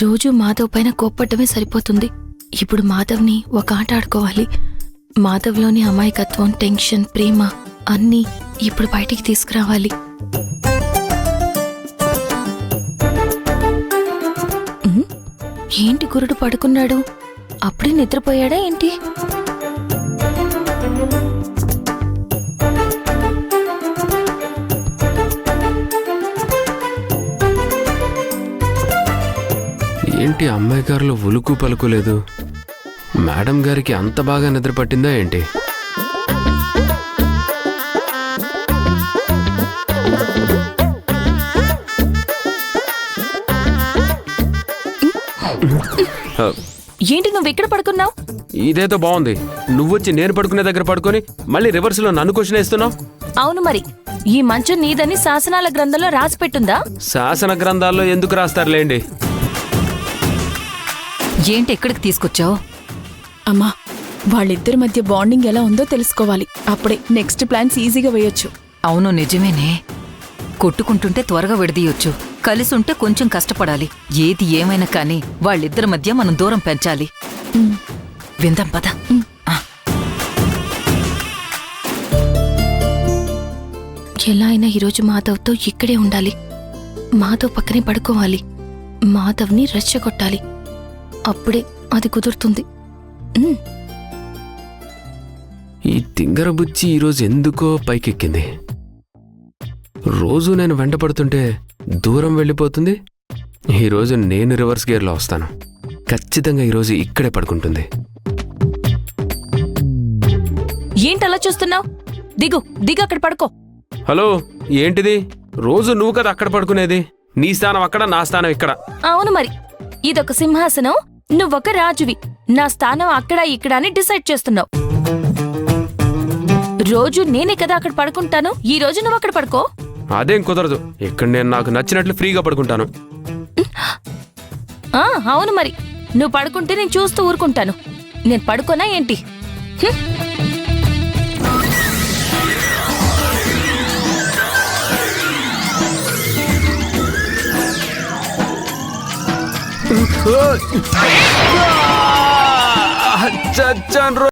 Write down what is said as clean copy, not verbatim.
రోజు మాధవ్ పైన కోప్పడమే సరిపోతుంది. ఇప్పుడు మాధవ్ని ఒక ఆట ఆడుకోవాలి. మాధవ్లోని అమాయకత్వం, టెన్షన్, ప్రేమ అన్నీ ఇప్పుడు బయటికి తీసుకురావాలి. ఏంటి గురుడు పడుకున్నాడు? అప్పుడే నిద్రపోయాడా ఏంటి? ఏంటి అమ్మాయి గారిలో ఉలుకు పలుకు లేదు? మేడం గారికి అంత బాగా నిద్ర పట్టిందా ఏంటి? ఏంటి నువ్వు ఇక్కడ పడుకున్నావు? ఇదేదో బాగుంది. నువ్వొచ్చి నేను పడుకునే దగ్గర పడుకొని మళ్ళీ రివర్స్ లో నన్ను క్వశ్చన్ వేస్తున్నావు. అవును మరి, ఈ మంచం నీదని శాసనాల గ్రంథంలో రాసి పెట్టుందా? శాసన గ్రంథాల్లో ఎందుకు రాస్తారులేండి. ఏంటి ఎక్కడికి తీసుకొచ్చావు? అమ్మా, వాళ్ళిద్దరి మధ్య బాండింగ్ ఎలా ఉందో తెలుసుకోవాలి. అప్పుడే నెక్స్ట్ ప్లాన్స్ ఈజీగా వేయొచ్చు. అవును నిజమేనే. కొట్టుకుంటుంటే త్వరగా విడదీయొచ్చు, కలిసుంటే కొంచెం కష్టపడాలి. ఏది ఏమైనా కానీ వాళ్ళిద్దరి మధ్య మనం దూరం పెంచాలి. విందాం పద. ఎలా అయినా ఈరోజు మాధవ్తో ఇక్కడే ఉండాలి. మాధవ్ పక్కనే పడుకోవాలి. మాధవ్ని రెచ్చగొట్టాలి. అప్పుడే అది కుదురుతుంది. ఈ తింగర బుచ్చి ఈరోజు ఎందుకో పైకెక్కింది. రోజు నేను వెంట పడుతుంటే దూరం వెళ్ళిపోతుంది. ఈరోజు నేను రివర్స్ గేర్లో వస్తాను. ఖచ్చితంగా ఈరోజు ఇక్కడే పడుకుంటుంది. ఏంటలా చూస్తున్నావు? దిగు దిగు, అక్కడ పడుకో. హలో, ఏంటిది? రోజు నువ్వు కదా అక్కడ పడుకునేది. నీ స్థానం అక్కడ, నా స్థానం ఇక్కడ. అవును మరి, ఇదొక సింహాసనం, నువ్వొక రాజువి. నా స్థానం అక్కడ ఇక్కడ అని డిసైడ్ చేస్తున్నావు. రోజు నేనే కదా అక్కడ పడుకుంటాను, ఈ రోజు నువ్వు అక్కడ పడుకో. అదేం కుదరదు. ఇక్కడ నేను నాకు నచ్చినట్లు ఫ్రీగా పడుకుంటాను. అవును మరి, నువ్వు పడుకుంటే నేను చూస్తూ ఊరుకుంటాను. నేను పడుకోనా ఏంటి? చచ్చాను.